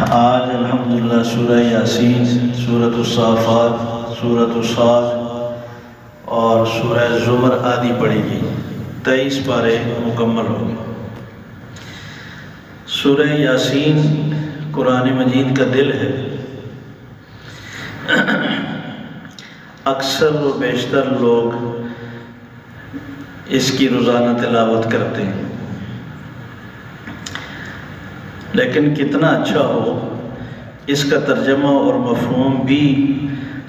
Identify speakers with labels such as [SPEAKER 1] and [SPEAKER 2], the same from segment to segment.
[SPEAKER 1] آج الحمدللہ سورہ یاسین، سورۃ الصافات، سورۃ الصاد اور سورہ زمر آدی پڑھی گئی، 23 پارے مکمل ہو گئے۔ سورہ یاسین قرآن مجید کا دل ہے۔ اکثر و بیشتر لوگ اس کی روزانہ تلاوت کرتے ہیں، لیکن کتنا اچھا ہو اس کا ترجمہ اور مفہوم بھی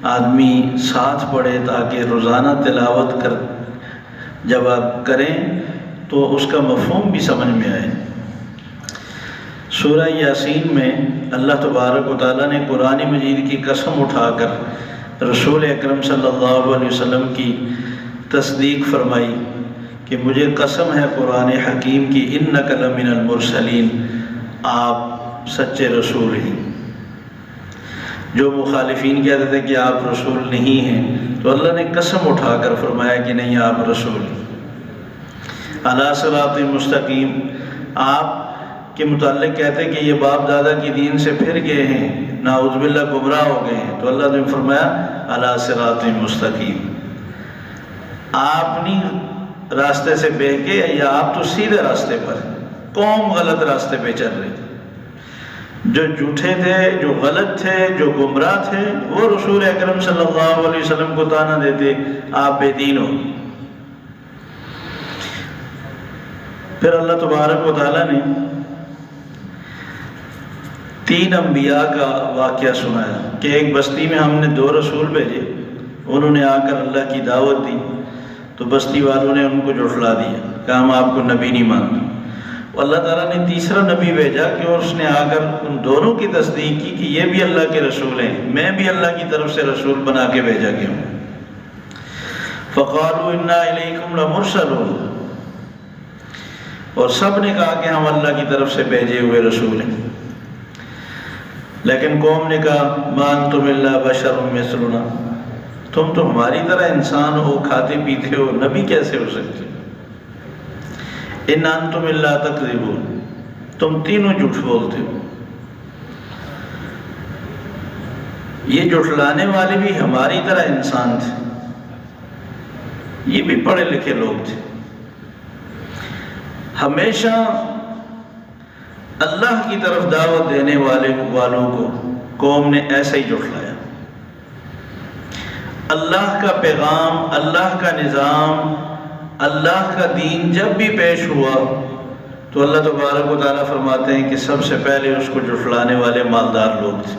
[SPEAKER 1] آدمی ساتھ پڑھے، تاکہ روزانہ تلاوت جب آپ کریں تو اس کا مفہوم بھی سمجھ میں آئے۔ سورہ یاسین میں اللہ تبارک و تعالیٰ نے قرآن مجید کی قسم اٹھا کر رسول اکرم صلی اللہ علیہ وسلم کی تصدیق فرمائی کہ مجھے قسم ہے قرآن حکیم کی، انک لمن المرسلین، آپ سچے رسول ہیں۔ جو مخالفین کہتے تھے کہ آپ رسول نہیں ہیں، تو اللہ نے قسم اٹھا کر فرمایا کہ نہیں، آپ رسول ہیں۔ علی صراط مستقیم، آپ کے متعلق کہتے کہ یہ باپ دادا کی دین سے پھر گئے ہیں، نعوذ باللہ گمراہ ہو گئے ہیں، تو اللہ نے فرمایا علی صراط مستقیم، آپ نہیں راستے سے بہکے، یا آپ تو سیدھے راستے پر ہیں۔ قوم غلط راستے پہ چل رہی تھی، جو جھوٹے تھے، جو غلط تھے، جو گمراہ تھے، وہ رسول اکرم صلی اللہ علیہ وسلم کو طعنہ دیتے آپ بے دین ہو۔ پھر اللہ تبارک و تعالیٰ نے 3 انبیاء کا واقعہ سنایا کہ ایک بستی میں ہم نے 2 رسول بھیجے، انہوں نے آ کر اللہ کی دعوت دی، تو بستی والوں نے ان کو جھٹلا دیا، کہا ہم آپ کو نبی نہیں مانتے۔ اللہ تعالیٰ نے تیسرا نبی بھیجا کہ اس نے آ کر ان دونوں کی تصدیق کی کہ یہ بھی اللہ کے رسول ہیں، میں بھی اللہ کی طرف سے رسول بنا کے بھیجا گیا ہوں۔ فَقَالُوا إِنَّا إِلَيْكُمْ لَمُرْسَلُونَ، اور سب نے کہا کہ ہم اللہ کی طرف سے بھیجے ہوئے رسول ہیں، لیکن قوم نے کہا مَا أَنْتُمْ إِلَّا بَشَرٌ مِثْلُنَا، تم تو ہماری طرح انسان ہو، کھاتے پیتے ہو، نبی کیسے ہو سکتے؟ ان انتم الا تکذبون، تم تینوں جھوٹ بولتے ہو۔ یہ جھٹلانے والے بھی ہماری طرح انسان تھے، یہ بھی پڑھے لکھے لوگ تھے۔ ہمیشہ اللہ کی طرف دعوت دینے والوں کو قوم نے ایسا ہی جھٹلایا۔ اللہ کا پیغام، اللہ کا نظام، اللہ کا دین جب بھی پیش ہوا تو اللہ تبارک و تعالیٰ فرماتے ہیں کہ سب سے پہلے اس کو جھٹلانے والے مالدار لوگ تھے،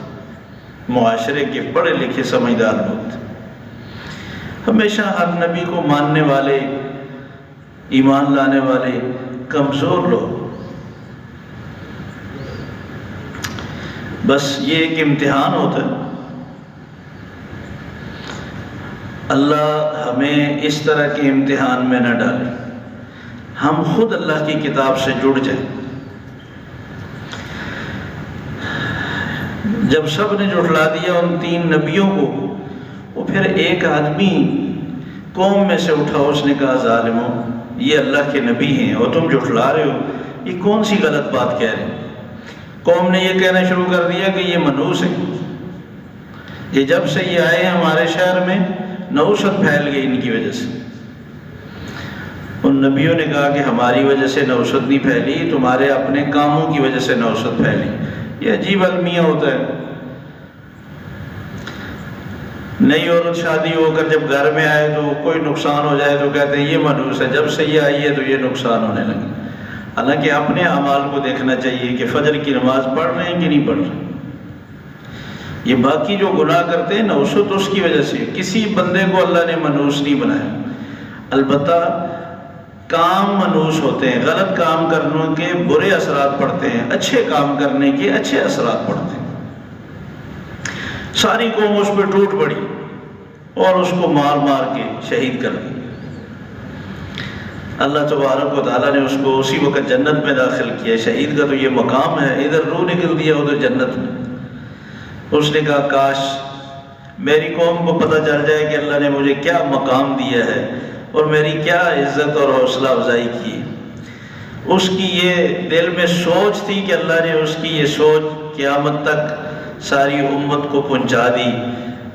[SPEAKER 1] معاشرے کے پڑھے لکھے سمجھدار لوگ تھے۔ ہمیشہ ہر نبی کو ماننے والے، ایمان لانے والے کمزور لوگ، بس یہ ایک امتحان ہوتا ہے۔ اللہ ہمیں اس طرح کے امتحان میں نہ ڈالے، ہم خود اللہ کی کتاب سے جڑ جائیں۔ جب سب نے جھٹلا دیا ان 3 نبیوں کو، وہ پھر ایک آدمی قوم میں سے اٹھا، اس نے کہا ظالموں، یہ اللہ کے نبی ہیں اور تم جھٹلا رہے ہو، یہ کون سی غلط بات کہہ رہے ہیں؟ قوم نے یہ کہنا شروع کر دیا کہ یہ منحوس ہیں، یہ جب سے یہ آئے ہیں ہمارے شہر میں نحوست پھیل گئی ان کی وجہ سے۔ ان نبیوں نے کہا کہ ہماری وجہ سے نحوست نہیں پھیلی، تمہارے اپنے کاموں کی وجہ سے نحوست پھیلی۔ یہ عجیب المیہ ہوتا ہے، نئی عورت شادی ہو کر جب گھر میں آئے تو کوئی نقصان ہو جائے تو کہتے ہیں یہ منحوس ہے، جب سے یہ آئی ہے تو یہ نقصان ہونے لگے۔ حالانکہ اپنے اعمال کو دیکھنا چاہیے کہ فجر کی نماز پڑھ رہے ہیں کہ نہیں پڑھ رہے۔ یہ باقی جو گناہ کرتے ہیں نحوست اس کی وجہ سے، کسی بندے کو اللہ نے منحوس نہیں بنایا۔ البتہ کام منحوس ہوتے ہیں، غلط کام کرنے کے برے اثرات پڑتے ہیں، اچھے کام کرنے کے اچھے اثرات پڑتے ہیں۔ ساری قوم اس پہ ٹوٹ پڑی اور اس کو مار مار کے شہید کر دی۔ اللہ تبارک و تعالیٰ نے اس کو اسی وقت جنت میں داخل کیا۔ شہید کا تو یہ مقام ہے، ادھر روح نکل دیا ادھر جنت میں۔ اس نے کہا کاش میری قوم کو پتہ چل جائے کہ اللہ نے مجھے کیا مقام دیا ہے اور میری کیا عزت اور حوصلہ افزائی کی۔ اس کی یہ دل میں سوچ تھی کہ اللہ نے اس کی یہ سوچ قیامت تک ساری امت کو پہنچا دی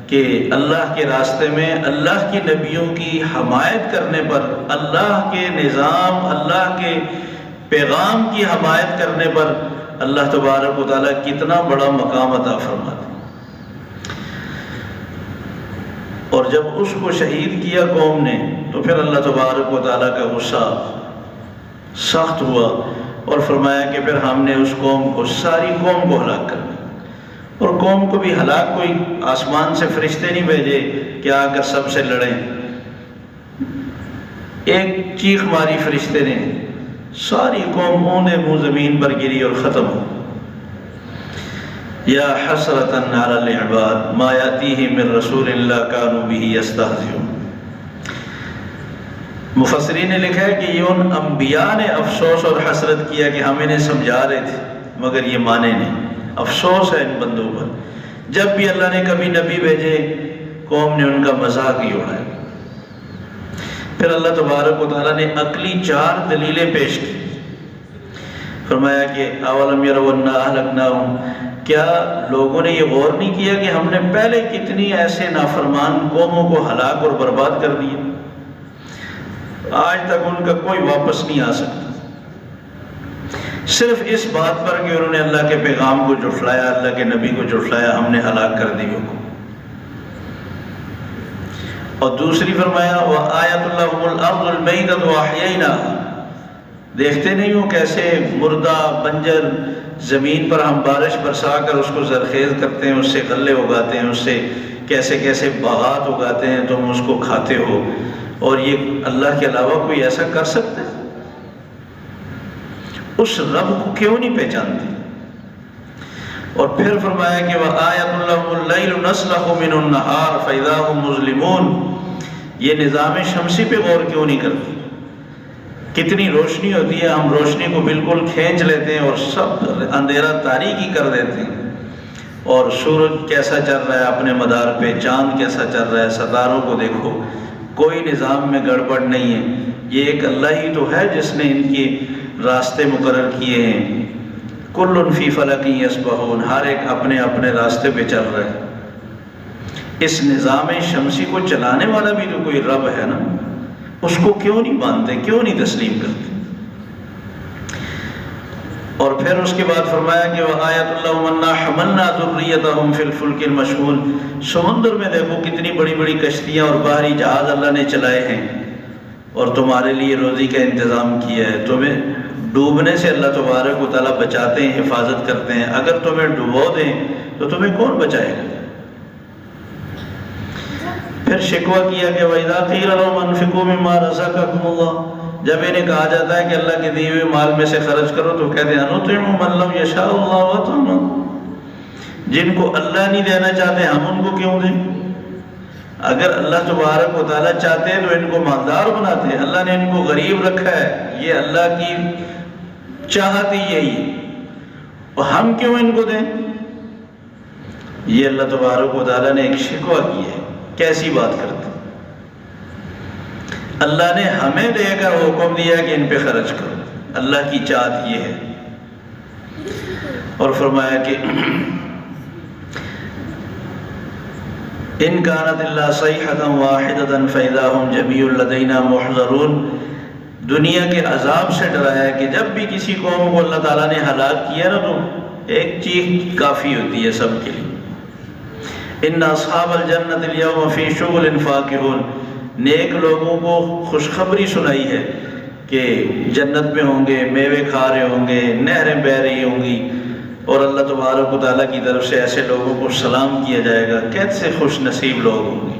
[SPEAKER 1] کہ اللہ کے راستے میں اللہ کی نبیوں کی حمایت کرنے پر، اللہ کے نظام، اللہ کے پیغام کی حمایت کرنے پر اللہ تبارک و تعالیٰ کتنا بڑا مقام عطا فرماتا۔ اور جب اس کو شہید کیا قوم نے تو پھر اللہ تبارک و تعالیٰ کا غصہ سخت ہوا اور فرمایا کہ پھر ہم نے اس قوم کو، ساری قوم کو ہلاک کر دیا۔ اور قوم کو بھی ہلاک، کوئی آسمان سے فرشتے نہیں بھیجے کہ آ کر سب سے لڑیں، ایک چیخ ماری فرشتے نے، ساری قوم اوندے منہ زمین پر گری اور ختم ہو۔ یا حسرۃ علی العباد ما یاتیہم من رسول اللہ کانوا بہ یستہزئون۔ مفسرین نے لکھا ہے کہ یہ ان انبیاء نے افسوس اور حسرت کیا کہ ہم انہیں سمجھا رہے تھے مگر یہ مانے نہیں۔ افسوس ہے ان بندوں پر، جب بھی اللہ نے کبھی نبی بھیجے قوم نے ان کا مذاق ہی اڑایا۔ پھر اللہ تبارک و تعالیٰ نے عقلی 4 دلیلیں پیش کی، فرمایا کہ اولم یروا انا اہلکناہم، کیا لوگوں نے یہ غور نہیں کیا کہ ہم نے پہلے کتنی ایسے نافرمان قوموں کو ہلاک اور برباد کر دیا، آج تک ان کا کوئی واپس نہیں آ سکتا، صرف اس بات پر کہ انہوں نے اللہ کے پیغام کو جھٹلایا، اللہ کے نبی کو جھٹلایا، ہم نے ہلاک کر دی ان کو۔ اور دوسری فرمایا وَآیَةٌ لَهُمُ الْأَرْضُ الْمَيْتَةُ وَأَحْيَيْنَاهَا، دیکھتے نہیں ہو کیسے مردہ بنجر زمین پر ہم بارش برسا کر اس کو زرخیز کرتے ہیں، اس سے غلے اگاتے ہیں، اس سے کیسے کیسے باغات اگاتے ہیں، تم اس کو کھاتے ہو، اور یہ اللہ کے علاوہ کوئی ایسا کر سکتے؟ اس رب کو کیوں نہیں پہچانتے؟ اور پھر فرمایا کہ وَآیَةٌ لَهُمُ اللَّيْلُ نَسْلَخُ مِنُ النَّهَارِ فَإِذَا هُمْ مُظْلِمُونَ، یہ نظام شمسی پہ غور کیوں نہیں کرتے؟ کتنی روشنی ہوتی ہے، ہم روشنی کو بالکل کھینچ لیتے ہیں اور سب اندھیرا تاریکی کر دیتے ہیں، اور سورج کیسا چل رہا ہے اپنے مدار پہ، چاند کیسا چل رہا ہے، ستاروں کو دیکھو، کوئی نظام میں گڑبڑ نہیں ہے، یہ ایک اللہ ہی تو ہے جس نے ان کی راستے مقرر کیے ہیں۔ کل فی فلک یسبحون، ہر ایک اپنے اپنے راستے پہ چل رہا ہے۔ اس نظام شمسی کو چلانے والا بھی تو کوئی رب ہے نا، اس کو کیوں نہیں مانتے، کیوں نہیں تسلیم کرتے؟ اور پھر اس کے بعد فرمایا کہ وَآیَةٌ لَهُمْ أَنَّا حَمَلْنَا ذُرِّيَّتَهُمْ فِي الْفُلْكِ الْمَشْحُونِ، سمندر میں دیکھو کتنی بڑی بڑی کشتیاں اور باہری جہاز اللہ نے چلائے ہیں اور تمہارے لیے روزی کا انتظام کیا ہے، تمہیں ڈوبنے سے اللہ تبارک و تعالیٰ بچاتے ہیں، حفاظت کرتے ہیں، اگر تمہیں ڈبو دیں تو تمہیں کون بچائے گا؟ پھر شکوہ کیا کہ وَإِذَا قِيلَ لَهُمْ أَنفِقُوا مِمَّا رَزَقَكُمُ اللَّهُ، جب انہیں کہا جاتا ہے کہ اللہ کے دیے ہوئے مال میں سے خرچ کرو تو کہتے ہیں أَنُطْعِمُ مَن لَّمْ يَشَاءِ اللَّهُ وَأَطْعِمُهُ، جن کو اللہ نہیں دینا چاہتے ہم ان کو کیوں دیں؟ اگر اللہ تبارک و تعالیٰ چاہتے ہیں تو ان کو مالدار بناتے ہیں، اللہ نے ان کو غریب رکھا ہے، یہ اللہ کی چاہت ہی یہی ہے، اور ہم کیوں ان کو دیں؟ یہ اللہ تبارک و تعالیٰ نے ایک شکوہ کی ہے، کیسی بات کرتے؟ اللہ نے ہمیں دے کر حکم دیا کہ ان پہ خرچ کرو، اللہ کی چاہت یہ ہے۔ اور فرمایا کہ ان کانت الا صیحۃ واحدۃ فاذا هم جمیع لدینا محضرون، دنیا کے عذاب سے ڈرایا کہ جب بھی کسی قوم کو اللہ تعالیٰ نے ہلاک کیا نا تو ایک چیخ کافی ہوتی ہے سب کے لیے۔ ان اصحاب الجنۃ اليوم فی شغل فاکہون، نیک لوگوں کو خوشخبری سنائی ہے کہ جنت میں ہوں گے، میوے کھا رہے ہوں گے، نہریں بہہ رہی ہوں گی، اور اللہ تبارک و تعالیٰ کی طرف سے ایسے لوگوں کو سلام کیا جائے گا، کیسے خوش نصیب لوگ ہوں گے۔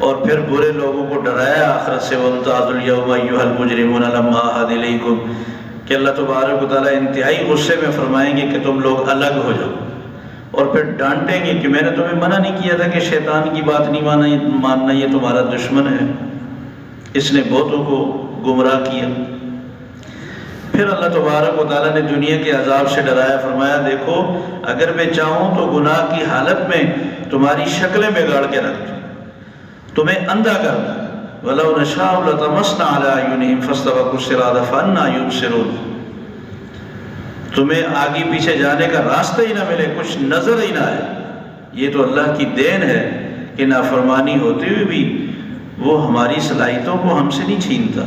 [SPEAKER 1] اور پھر برے لوگوں کو ڈرایا آخرت سے، وَامْتَازُوا الْيَوْمَ أَيُّهَا الْمُجْرِمُونَ لَمْ أَعْهَدْ إِلَيْكُمْ، کہ اللہ تبارک و تعالیٰ انتہائی غصے میں فرمائیں گے کہ تم لوگ الگ ہو جاؤ، اور پھر ڈانٹیں گے کہ میں نے تمہیں منع نہیں کیا تھا کہ شیطان کی بات نہیں ماننا، یہ تمہارا دشمن ہے، اس نے بہتوں کو گمراہ کیا۔ پھر اللہ تبارک و تعالیٰ نے دنیا کے عذاب سے ڈرایا، فرمایا دیکھو اگر میں چاہوں تو گناہ کی حالت میں تمہاری شکلیں بگاڑ کے رکھ دوں، تمہیں اندھا کر دوں، وَلَوْ نَشَاءُ لَطَمَسْنَا عَلَىٰ أَعْيُنِهِمْ فَاسْتَبَقُوا الصِّرَاطَ فَأَنَّىٰ يُبْصِرُونَ۔ تمہیں آگے پیچھے جانے کا راستہ ہی نہ ملے، کچھ نظر ہی نہ آئے۔ یہ تو اللہ کی دین ہے کہ نافرمانی ہوتے ہوئے بھی وہ ہماری صلاحیتوں کو ہم سے نہیں چھینتا۔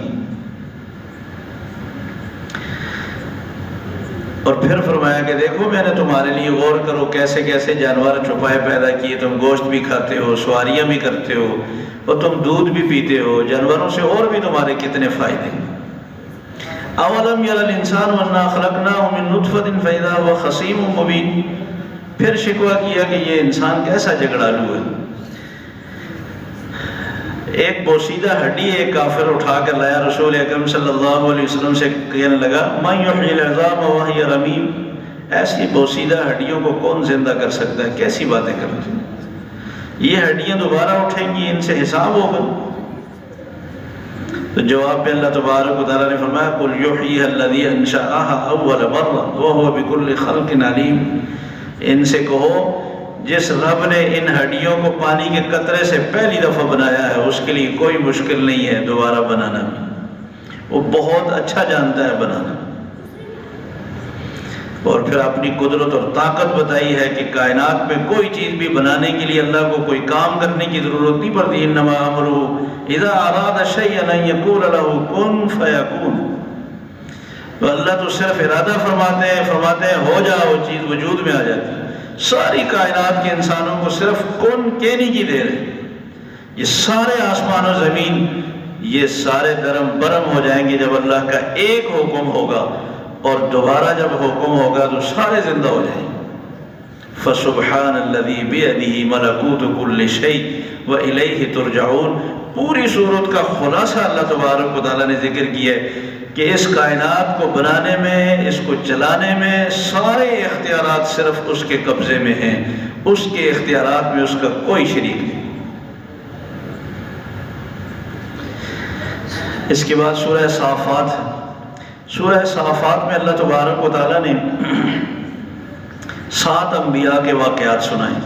[SPEAKER 1] اور پھر فرمایا کہ دیکھو میں نے تمہارے لیے غور کرو کیسے کیسے جانور چھپائے پیدا کیے، تم گوشت بھی کھاتے ہو، سواریاں بھی کرتے ہو، اور تم دودھ بھی پیتے ہو، جانوروں سے اور بھی تمہارے کتنے فائدے۔ اولم یر الانسان انا خلقناه من نطفۃ فاذا هو خصیم مبین۔ پھر شکوہ کیا کہ یہ انسان کیسا جھگڑالو ہے۔ ایک بوسیدہ ہڈی ایک کافر اٹھا کر لایا، رسول اکرم صلی اللہ علیہ وسلم سے کہنے لگا من یحیی العظام وہی رمیم، ایسی بوسیدہ ہڈیوں کو کون زندہ کر سکتا ہے، کیسی باتیں کرتے ہیں، یہ ہڈیاں دوبارہ اٹھیں گی، ان سے حساب ہوگا۔ تو جواب میں اللہ تبارک و تعالیٰ نے فرمایا قل یحییھا الذی انشأھا اول مرہ وہو بکل خلق علیم۔ ان سے کہو جس رب نے ان ہڈیوں کو پانی کے قطرے سے پہلی دفعہ بنایا ہے اس کے لیے کوئی مشکل نہیں ہے دوبارہ بنانا بھی، وہ بہت اچھا جانتا ہے بنانا۔ اور پھر اپنی قدرت اور طاقت بتائی ہے کہ کائنات میں کوئی چیز بھی بنانے کے لیے اللہ کو کوئی کام کرنے کی ضرورت نہیں پڑتی، انما امرہ اذا اراد شیئا ان یقول له کن فیکون۔ تو اللہ تو صرف ارادہ فرماتے ہیں ہو جا، وہ چیز وجود میں آ جاتی ہے۔ ساری کائنات کے انسانوں کو صرف کن کہنے کی دیر ہے، یہ سارے آسمان و زمین یہ سارے درم برم ہو جائیں گے جب اللہ کا ایک حکم ہوگا، اور دوبارہ جب حکم ہوگا تو سارے زندہ ہو جائیں گے۔ فسبحان الذی بیدہ ملکوت کل شیء والیہ ترجعون۔ پوری صورت کا خلاصہ اللہ تبارک و تعالیٰ نے ذکر کیا ہے کہ اس کائنات کو بنانے میں، اس کو چلانے میں سارے اختیارات صرف اس کے قبضے میں ہیں، اس کے اختیارات میں اس کا کوئی شریک نہیں۔ اس کے بعد سورہ صافات۔ سورہ صافات میں اللہ تبارک و تعالیٰ نے 7 انبیاء کے واقعات سنائے۔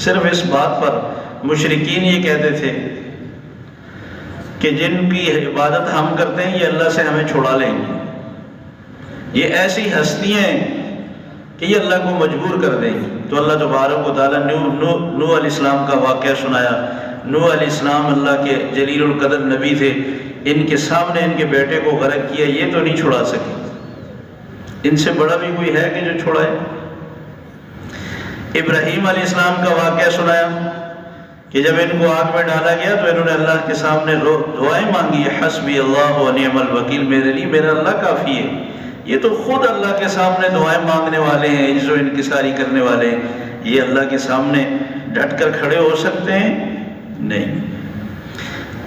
[SPEAKER 1] صرف اس بات پر مشرکین یہ کہتے تھے کہ جن کی عبادت ہم کرتے ہیں یہ اللہ سے ہمیں چھڑا لیں گے، یہ ایسی ہستیاں ہیں کہ یہ اللہ کو مجبور کر دیں گی۔ تو اللہ تبارک و تعالیٰ نوح علیہ السلام کا واقعہ سنایا۔ نوح علیہ السلام اللہ کے جلیل القدر نبی تھے، ان کے سامنے ان کے بیٹے کو غرق کیا، یہ تو نہیں چھڑا سکے، ان سے بڑا بھی کوئی ہے کہ جو چھڑائے۔ ابراہیم علیہ السلام کا واقعہ سنایا کہ جب ان کو آگ میں ڈالا گیا تو انہوں نے اللہ کے سامنے دعائیں مانگی، حسبی اللہ و نعم الوکیل، میرے لیے میرا اللہ کافی ہے۔ یہ تو خود اللہ کے سامنے دعائیں مانگنے والے ہیں، عجز و انکساری کرنے والے ہیں، یہ اللہ کے سامنے ڈٹ کر کھڑے ہو سکتے ہیں؟ نہیں۔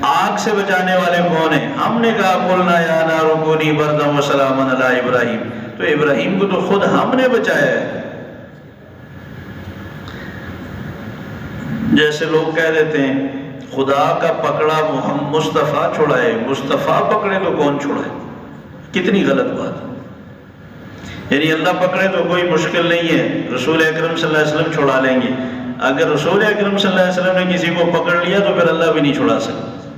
[SPEAKER 1] آگ سے بچانے والے کون ہیں؟ ہم نے کہا قلنا یا نار کونی بردا و سلاما علی ابراہیم، تو ابراہیم کو تو خود ہم نے بچایا ہے۔ جیسے لوگ کہہ دیتے ہیں خدا کا پکڑا مصطفیٰ چھڑائے، مصطفیٰ پکڑے تو کون چھڑائے؟ کتنی غلط بات ہے۔ یعنی اللہ پکڑے تو کوئی مشکل نہیں ہے، رسول اکرم صلی اللہ علیہ وسلم چھڑا لیں گے۔ اگر رسول اکرم صلی اللہ علیہ وسلم نے کسی کو پکڑ لیا تو پھر اللہ بھی نہیں چھڑا سکتا،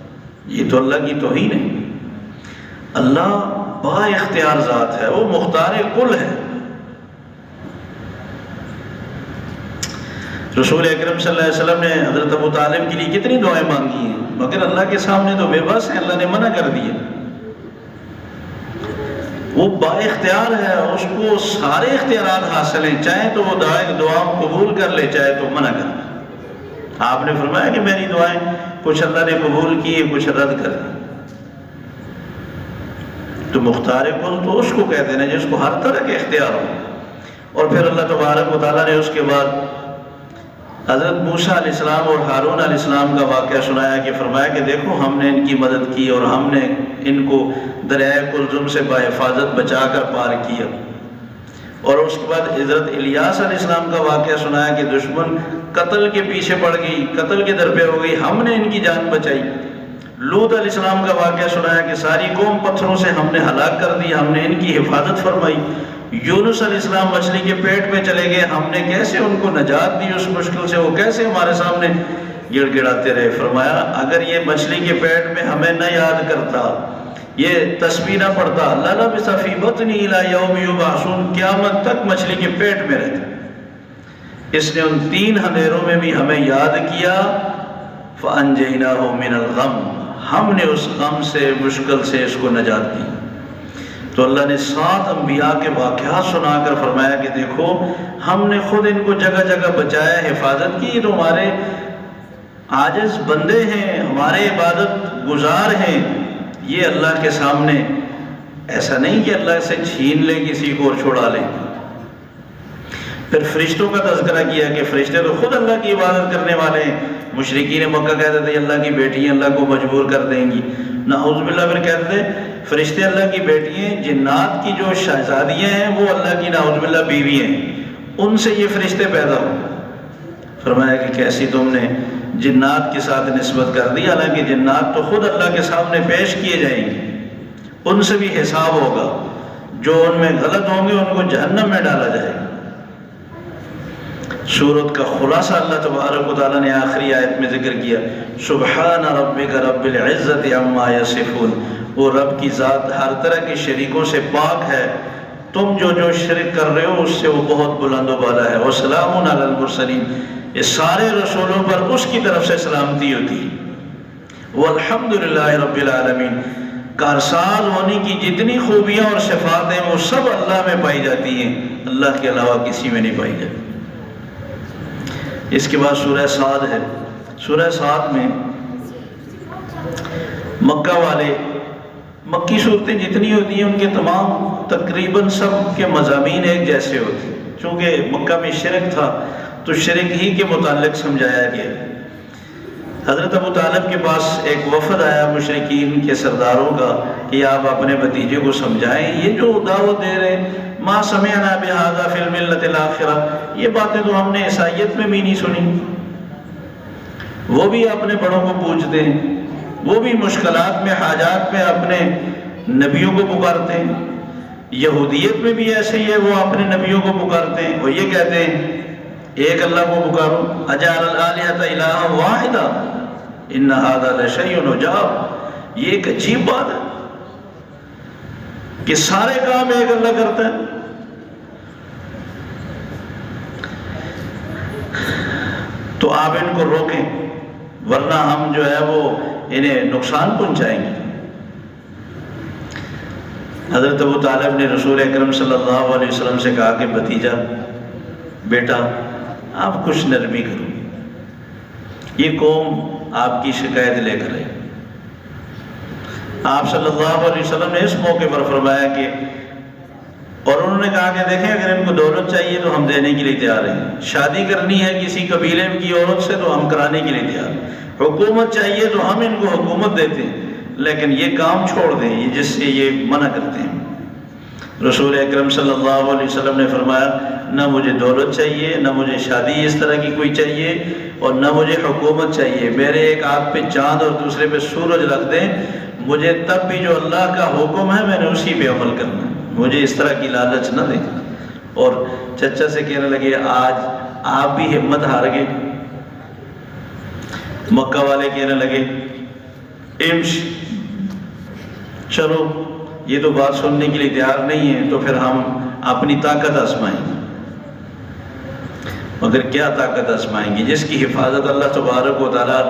[SPEAKER 1] یہ تو اللہ کی توہین ہے۔ اللہ با اختیار ذات ہے، وہ مختار کل ہے۔ رسول اکرم صلی اللہ علیہ وسلم نے حضرت ابو طالب کے لیے کتنی دعائیں مانگی ہیں، مگر اللہ کے سامنے تو بے بس ہیں، اللہ نے منع کر دیا۔ وہ با اختیار ہے، اس کو سارے اختیارات حاصل ہیں، چاہے تو وہ دعا قبول کر لے، چاہے تو منع کر لے۔ آپ نے فرمایا کہ میری دعائیں کچھ اللہ نے قبول کی، کچھ رد کر دی۔ تو مختار کل تو اس کو کہتے ہیں جس کو ہر طرح کے اختیار ہو۔ اور پھر اللہ تبارک و تعالیٰ نے اس کے بعد حضرت موسیٰ علیہ السلام اور ہارون علیہ السلام کا واقعہ سنایا کہ فرمایا کہ دیکھو ہم نے ان کی مدد کی اور ہم نے ان کو دریائے کلزم سے بحفاظت بچا کر پار کیا۔ اور اس کے بعد حضرت الیاس علیہ السلام کا واقعہ سنایا کہ دشمن قتل کے پیچھے پڑ گئی، قتل کے در پہ ہو گئی، ہم نے ان کی جان بچائی۔ لوط علیہ السلام کا واقعہ سنایا کہ ساری قوم پتھروں سے ہم نے ہلاک کر دی، ہم نے ان کی حفاظت فرمائی۔ یونس علیہ السلام مچھلی کے پیٹ میں چلے گئے، ہم نے کیسے ان کو نجات دی اس مشکل سے، وہ کیسے ہمارے سامنے گڑ گڑاتے رہے. فرمایا اگر یہ مچھلی کے پیٹ میں ہمیں نہ یاد کرتا، یہ تسبیح نہ پڑھتا، لَلَبِثَ فِي بَطْنِهِ إِلَى يَوْمِ يُبْعَثُونَ، قیامت تک مچھلی کے پیٹ میں رہتا. اس نے ان 3 اندھیروں میں بھی ہمیں یاد کیا. فَأَنْجَيْنَاهُ مِنَ الْغَمِّ، ہم نے اس غم سے، مشکل سے اس کو نجات دی. تو اللہ نے 7 انبیاء کے واقعات سنا کر فرمایا کہ دیکھو ہم نے خود ان کو جگہ جگہ بچایا، حفاظت کی. تو ہمارے عاجز بندے ہیں، ہمارے عبادت گزار ہیں، یہ اللہ کے سامنے ایسا نہیں کہ اللہ سے چھین لے کسی کو اور چھوڑا لے. پھر فرشتوں کا تذکرہ کیا کہ فرشتے تو خود اللہ کی عبادت کرنے والے ہیں. مشرکین مکہ کہتے تھے اللہ کی بیٹی ہیں، اللہ کو مجبور کر دیں گی. نعوذ باللہ پھر کہتے تھے فرشتے اللہ کی بیٹی ہیں. جنات کی جو شہزادیاں ہیں وہ اللہ کی نعوذ باللہ بیوی ہیں، ان سے یہ فرشتے پیدا ہو. فرمایا کہ کیسی تم نے جنات کے ساتھ نسبت کر دی، حالانکہ جنات تو خود اللہ کے سامنے پیش کیے جائیں گے، ان سے بھی حساب ہوگا. جو ان میں غلط ہوں گے ان کو جہنم میں ڈالا جائے گا. سورت کا خلاصہ اللہ تبارک و تعالیٰ نے آخری آیت میں ذکر کیا، سبحان ربک رب العزت عما یصفون. وہ رب کی ذات ہر طرح کے شریکوں سے پاک ہے، تم جو شرک کر رہے ہو اس سے وہ بہت بلند و بالا ہے. وسلام علی المرسلین، یہ سارے رسولوں پر اس کی طرف سے سلامتی ہوتی ہے. والحمدللہ رب العالمین، کارساز ہونے کی جتنی خوبیاں اور صفات ہیں وہ سب اللہ میں پائی جاتی ہیں، اللہ کے علاوہ کسی میں نہیں پائی جاتی. اس کے بعد سورہ صاد ہے. سورہ صاد میں مکہ والے، مکی صورتیں جتنی ہوتی ہیں ان کے تمام تقریباً سب کے مضامین ایک جیسے ہوتے ہیں. چونکہ مکہ میں شرک تھا تو شرک ہی کے متعلق سمجھایا گیا. حضرت ابو طالب کے پاس ایک وفد آیا مشرکین کے سرداروں کا کہ آپ اپنے بھتیجے کو سمجھائیں، یہ جو دعوت دے رہے ما سمعنا بہذا فی الملۃ الاخرہ، یہ باتیں تو ہم نے عیسائیت میں بھی نہیں سنی. وہ بھی اپنے بڑوں کو پوجتے ہیں، وہ بھی مشکلات میں، حاجات میں اپنے نبیوں کو پکارتے ہیں. یہودیت میں بھی ایسے ہی ہے، وہ اپنے نبیوں کو پکارتے ہیں. وہ یہ کہتے ہیں ایک اللہ کو پکارو، اجعل الآلہۃ الہا واحدا ان ھذا لشیء عجاب. یہ ایک عجیب بات ہے کہ سارے کام ایک اللہ کرتا ہے. تو آپ ان کو روکیں ورنہ ہم جو ہے وہ انہیں نقصان پہنچائیں گے. حضرت ابو طالب نے رسول اکرم صلی اللہ علیہ وسلم سے کہا کہ بھتیجا، بیٹا آپ کچھ نرمی کرو، یہ قوم آپ کی شکایت لے کر ہے. آپ صلی اللہ علیہ وسلم نے اس موقع پر فرمایا کہ، اور انہوں نے کہا کہ دیکھیں اگر ان کو دولت چاہیے تو ہم دینے کے لیے تیار ہیں، شادی کرنی ہے کسی قبیلے کی عورت سے تو ہم کرانے کے لیے تیار ہیں، حکومت چاہیے تو ہم ان کو حکومت دیتے ہیں، لیکن یہ کام چھوڑ دیں یہ جس سے یہ منع کرتے ہیں. رسول اکرم صلی اللہ علیہ وسلم نے فرمایا نہ مجھے دولت چاہیے، نہ مجھے شادی اس طرح کی کوئی چاہیے، اور نہ مجھے حکومت چاہیے. میرے ایک ہاتھ پہ چاند اور دوسرے پہ سورج رکھ دیں، مجھے تب بھی جو اللہ کا حکم ہے میں نے اسی پہ عمل کرنا ہے، مجھے اس طرح کی لالچ نہ دیں. اور چچا سے کہنے لگے آج آپ بھی ہمت ہار گئے. مکہ والے کہنے لگے امش، چلو یہ تو بات سننے کے لیے تیار نہیں ہے تو پھر ہم اپنی طاقت آزمائیں گے. مگر کیا طاقت آزمائیں گے جس کی حفاظت اللہ تبارک و تعالیٰ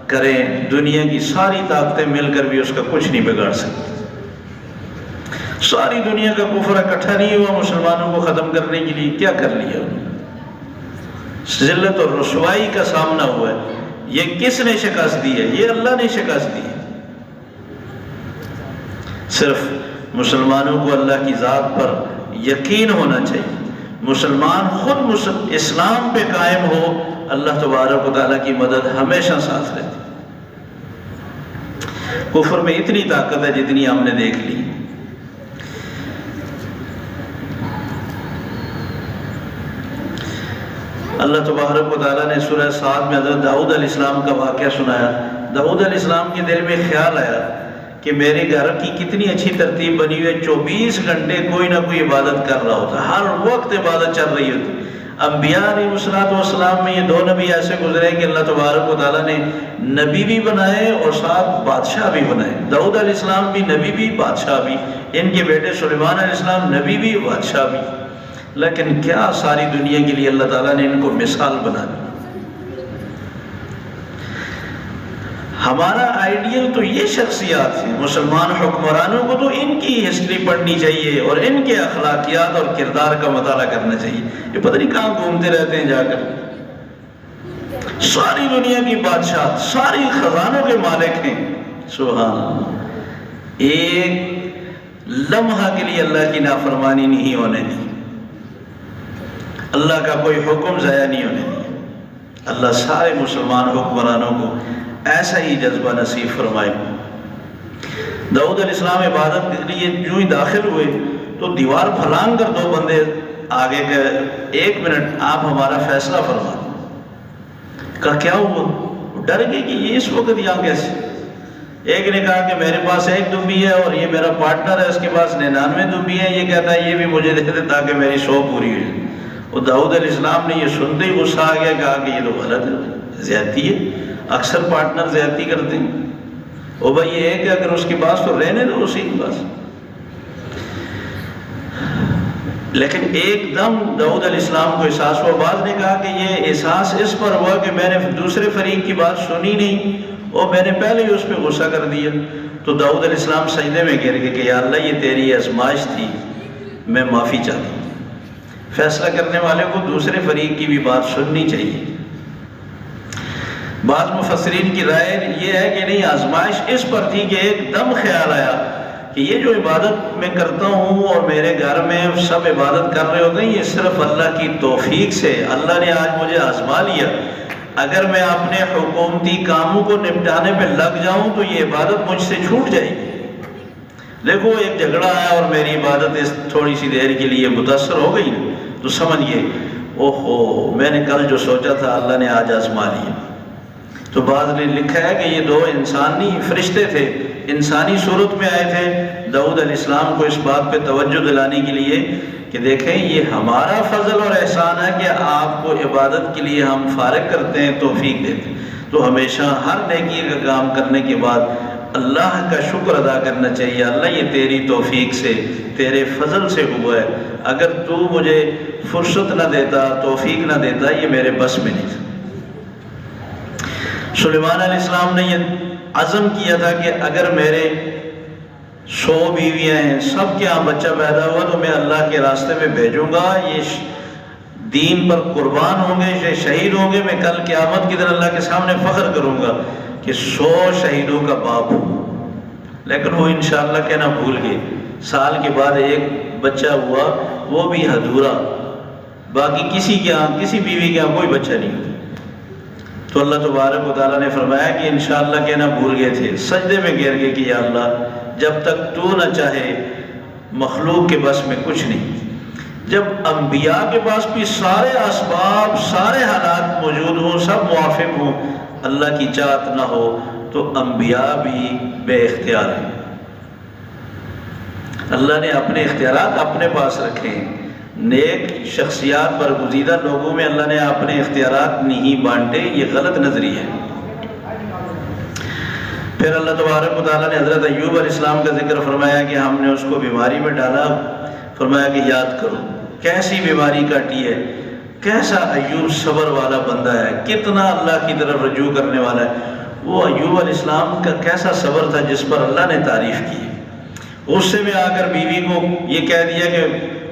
[SPEAKER 1] کریں، دنیا کی ساری طاقتیں مل کر بھی اس کا کچھ نہیں بگاڑ سکتی. ساری دنیا کا کفر اکٹھا نہیں ہوا مسلمانوں کو ختم کرنے کے لیے، کیا کر لیا انہوں نے؟ ذلت اور رسوائی کا سامنا ہوا ہے. یہ کس نے شکست دی ہے؟ یہ اللہ نے شکست دی ہے. صرف مسلمانوں کو اللہ کی ذات پر یقین ہونا چاہیے. مسلمان خود اسلام پہ قائم ہو، اللہ تبارک و تعالیٰ کی مدد ہمیشہ ساتھ رہتی. کفر میں اتنی طاقت ہے جتنی ہم نے دیکھ لی. اللہ تبارک و تعالیٰ نے سورہ صاد میں حضرت داؤد علیہ السلام کا واقعہ سنایا. داؤد علیہ السلام کے دل میں خیال آیا کہ میرے گھر کی کتنی اچھی ترتیب بنی ہوئی ہے، 24 گھنٹے کوئی نہ کوئی عبادت کر رہا ہوتا، ہر وقت عبادت چل رہی ہوتی. انبیاء علیہ السلام میں یہ دو نبی ایسے گزرے کہ اللہ تبارک و تعالیٰ نے نبی بھی بنائے اور ساتھ بادشاہ بھی بنائے. داؤد علیہ السلام بھی نبی بھی بادشاہ بھی، ان کے بیٹے سلیمان علیہ السلام نبی بھی بادشاہ بھی. لیکن کیا ساری دنیا کے لیے اللہ تعالیٰ نے ان کو مثال بنا دی. ہمارا آئیڈیل تو یہ شخصیات ہیں. مسلمان حکمرانوں کو تو ان کی ہسٹری پڑھنی چاہیے اور ان کے اخلاقیات اور کردار کا مطالعہ کرنا چاہیے. یہ پتہ نہیں کہاں گھومتے رہتے ہیں جا کر. ساری دنیا کی بادشاہ، ساری خزانوں کے مالک ہیں. سبحان اللہ. ایک لمحہ کے لیے اللہ کی نافرمانی نہیں ہونے دی، اللہ کا کوئی حکم ضائع نہیں ہونے دی. اللہ سارے مسلمان حکمرانوں کو ایسا ہی جذبہ نصیب فرمائے. داؤد علیہ السلام عبادت کے لیے جو ہی داخل ہوئے تو دیوار پھلانگ کر دو بندے آگے گئے. 1 منٹ آپ ہمارا فیصلہ فرما. کہا کیا ہوا؟ ڈر گئے کہ یہ اس وقت یہاں کیسے. ایک نے کہا کہ میرے پاس 1 دمبی ہے اور یہ میرا پارٹنر ہے، اس کے پاس 99 دمبی ہیں، یہ کہتا ہے یہ بھی مجھے دے دے تاکہ میری 100 پوری ہو جائے. اور داؤد علیہ السلام نے یہ سنتے ہی غصہ آ گیا، کہا کہ یہ تو غلط ہے، زیادتی ہے. اکثر پارٹنر زیادتی کرتے ہیں. اور بھائی یہ ہے کہ اگر اس کے پاس تو رہنے دو اسی کے پاس. لیکن ایک دم داؤد علیہ السلام کو احساس ہوا. بعض نے کہا کہ یہ احساس اس پر ہوا کہ میں نے دوسرے فریق کی بات سنی نہیں اور میں نے پہلے ہی اس پہ غصہ کر دیا. تو داؤد علیہ السلام سجدے میں گر گئے کہ یا اللہ یہ تیری آزمائش تھی، میں معافی چاہتا ہوں. فیصلہ کرنے والے کو دوسرے فریق کی بھی بات سننی چاہیے. بعض مفسرین کی رائے یہ ہے کہ نہیں، آزمائش اس پر تھی کہ ایک دم خیال آیا کہ یہ جو عبادت میں کرتا ہوں اور میرے گھر میں سب عبادت کر رہے ہوتے ہیں، یہ صرف اللہ کی توفیق سے اللہ نے آج مجھے آزما لیا. اگر میں اپنے حکومتی کاموں کو نپٹانے پہ لگ جاؤں تو یہ عبادت مجھ سے چھوٹ جائے گی. دیکھو ایک جھگڑا آیا اور میری عبادت اس تھوڑی سی دیر کے لیے متاثر ہو گئی تو سمجھئے اوہو میں نے کل جو سوچا تھا اللہ نے آج آزما لیا. تو بعض نے لکھا ہے کہ یہ 2 انسانی فرشتے تھے، انسانی صورت میں آئے تھے داؤد علیہ السلام کو اس بات پہ توجہ دلانے کے لیے کہ دیکھیں یہ ہمارا فضل اور احسان ہے کہ آپ کو عبادت کے لیے ہم فارغ کرتے ہیں، توفیق دیتے ہیں. تو ہمیشہ ہر نیکی کا کام کرنے کے بعد اللہ کا شکر ادا کرنا چاہیے. اللہ یہ تیری توفیق سے، تیرے فضل سے ہوا ہے، اگر تو مجھے فرصت نہ دیتا، توفیق نہ دیتا، یہ میرے بس میں نہیں تھا. سلیمان علیہ السلام نے یہ عزم کیا تھا کہ اگر میرے 100 بیویاں ہیں، سب کے یہاں بچہ پیدا ہوا تو میں اللہ کے راستے میں بھیجوں گا، یہ دین پر قربان ہوں گے، یہ شہید ہوں گے. میں کل قیامت کے دن اللہ کے سامنے فخر کروں گا کہ 100 شہیدوں کا باپ ہوں. لیکن وہ انشاءاللہ کہنا بھول گئے. سال کے بعد ایک بچہ ہوا، وہ بھی ادھورا، باقی کسی کے یہاں کسی بیوی کے یہاں کوئی بچہ نہیں. تو اللہ تبارک و تعالیٰ نے فرمایا کہ انشاءاللہ کہنا بھول گئے تھے. سجدے میں گر گئے کہ یا اللہ جب تک تو نہ چاہے مخلوق کے بس میں کچھ نہیں. جب انبیاء کے پاس بھی سارے اسباب، سارے حالات موجود ہوں، سب موافق ہوں، اللہ کی چاہت نہ ہو تو انبیاء بھی بے اختیار ہیں. اللہ نے اپنے اختیارات اپنے پاس رکھے ہیں. نیک شخصیات پر گزیدہ لوگوں میں اللہ نے اپنے اختیارات نہیں بانٹے، یہ غلط نظریہ ہے. پھر اللہ تبارک و تعالیٰ نے حضرت ایوب علیہ السلام کا ذکر فرمایا کہ ہم نے اس کو بیماری میں ڈالا. فرمایا کہ یاد کرو کیسی بیماری کاٹی ہے، کیسا ایوب صبر والا بندہ ہے، کتنا اللہ کی طرف رجوع کرنے والا ہے. وہ ایوب علیہ السلام کا کیسا صبر تھا جس پر اللہ نے تعریف کی. غصے میں آ کر بیوی کو یہ کہہ دیا کہ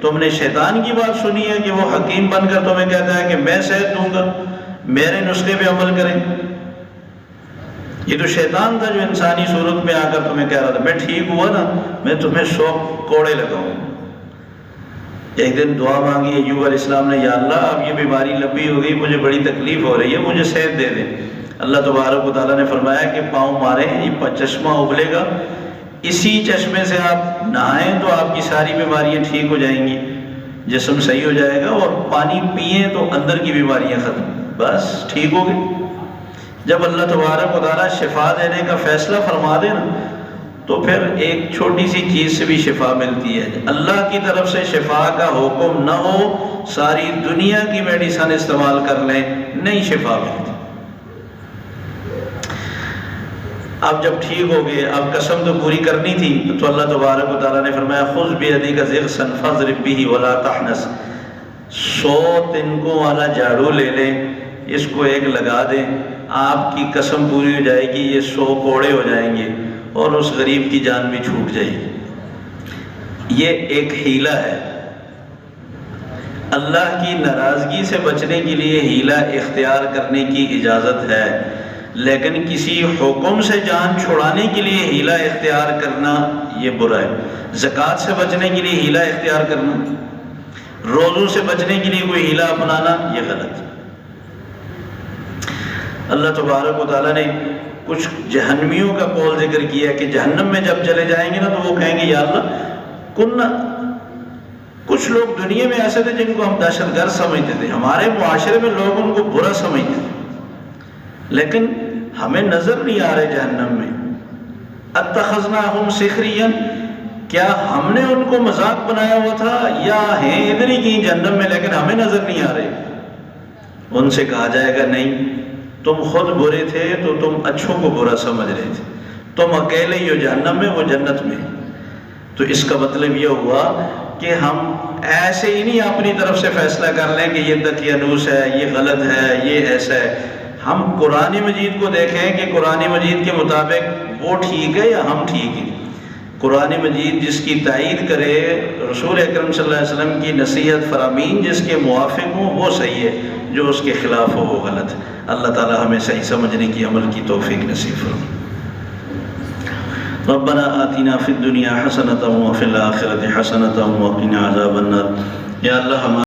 [SPEAKER 1] تم نے شیطان کی بات سنی ہے کہ وہ حکیم بن کر تمہیں کہتا ہے کہ میں صحت دوں گا، میرے نسخے پہ عمل کریں. یہ تو شیطان تھا جو انسانی صورت میں آ کر تمہیں کہہ رہا تھا میں ٹھیک ہوا نا میں تمہیں 100 کوڑے لگاؤں. ایک دن دعا مانگی ایوب علیہ السلام نے، یا اللہ اب یہ بیماری لمبی ہو گئی، مجھے بڑی تکلیف ہو رہی ہے، مجھے صحت دے دے. اللہ تبارک و تعالیٰ نے فرمایا کہ پاؤں ماریں، یہ چشمہ ابلے گا، اسی چشمے سے آپ نہائیں تو آپ کی ساری بیماریاں ٹھیک ہو جائیں گی، جسم صحیح ہو جائے گا، اور پانی پئیں تو اندر کی بیماریاں ختم، بس ٹھیک ہو گئی. جب اللہ تبارک و تعالیٰ شفا دینے کا فیصلہ فرما دے نا تو پھر ایک چھوٹی سی چیز سے بھی شفا ملتی ہے. اللہ کی طرف سے شفا کا حکم نہ ہو، ساری دنیا کی میڈیسن استعمال کر لیں، نہیں شفا ملتی. اب جب ٹھیک ہو گئے، اب قسم تو پوری کرنی تھی، تو اللہ تبارک و تعالیٰ نے فرمایا خذ بیدک ضغثا فاضرب به ولا تحنث. 100 تنکوں والا جھاڑو لے لیں، اس کو ایک لگا دیں، آپ کی قسم پوری ہو جائے گی، یہ 100 کوڑے ہو جائیں گے اور اس غریب کی جان بھی چھوٹ جائے گی. یہ ایک حیلہ ہے. اللہ کی ناراضگی سے بچنے کے لیے حیلہ اختیار کرنے کی اجازت ہے، لیکن کسی حکم سے جان چھڑانے کے لیے حیلہ اختیار کرنا یہ برا ہے. زکوٰۃ سے بچنے کے لیے حیلہ اختیار کرنا، روزوں سے بچنے کے لیے کوئی حیلہ اپنانا، یہ غلط ہے. اللہ تبارک و تعالیٰ نے کچھ جہنمیوں کا قول ذکر کیا کہ جہنم میں جب چلے جائیں گے نا تو وہ کہیں گے یا اللہ کچھ لوگ دنیا میں ایسے تھے جن کو ہم دہشت گرد سمجھتے تھے، ہمارے معاشرے میں لوگ ان کو برا سمجھتے تھے، لیکن ہمیں نظر نہیں آ رہے جہنم میں. اتخذناہم سخریا، کیا ہم نے ان کو مذاق بنایا ہوا تھا یا ہیں ادھر ہی کہیں جہنم میں لیکن ہمیں نظر نہیں آ رہے؟ ان سے کہا جائے گا نہیں، تم خود برے تھے تو تم اچھوں کو برا سمجھ رہے تھے، تم اکیلے ہی ہو جہنم میں، وہ جنت میں. تو اس کا مطلب یہ ہوا کہ ہم ایسے ہی نہیں اپنی طرف سے فیصلہ کر لیں کہ یہ دقیانوس ہے، یہ غلط ہے، یہ ایسا ہے. ہم قرآن مجید کو دیکھیں کہ قرآن مجید کے مطابق وہ ٹھیک ہے یا ہم ٹھیک ہیں. قرآن مجید جس کی تائید کرے، رسول اکرم صلی اللہ علیہ وسلم کی نصیحت فرامین جس کے موافق ہوں وہ صحیح ہے، جو اس کے خلاف ہو وہ غلط ہے. اللہ تعالی ہمیں صحیح سمجھنے کی عمل کی توفیق نصیب فرمائے. ربنا آتنا فی الدنیا حسنۃ وفی الآخرۃ حسنۃ وقنا عذاب النار. یا اللہ ہمارے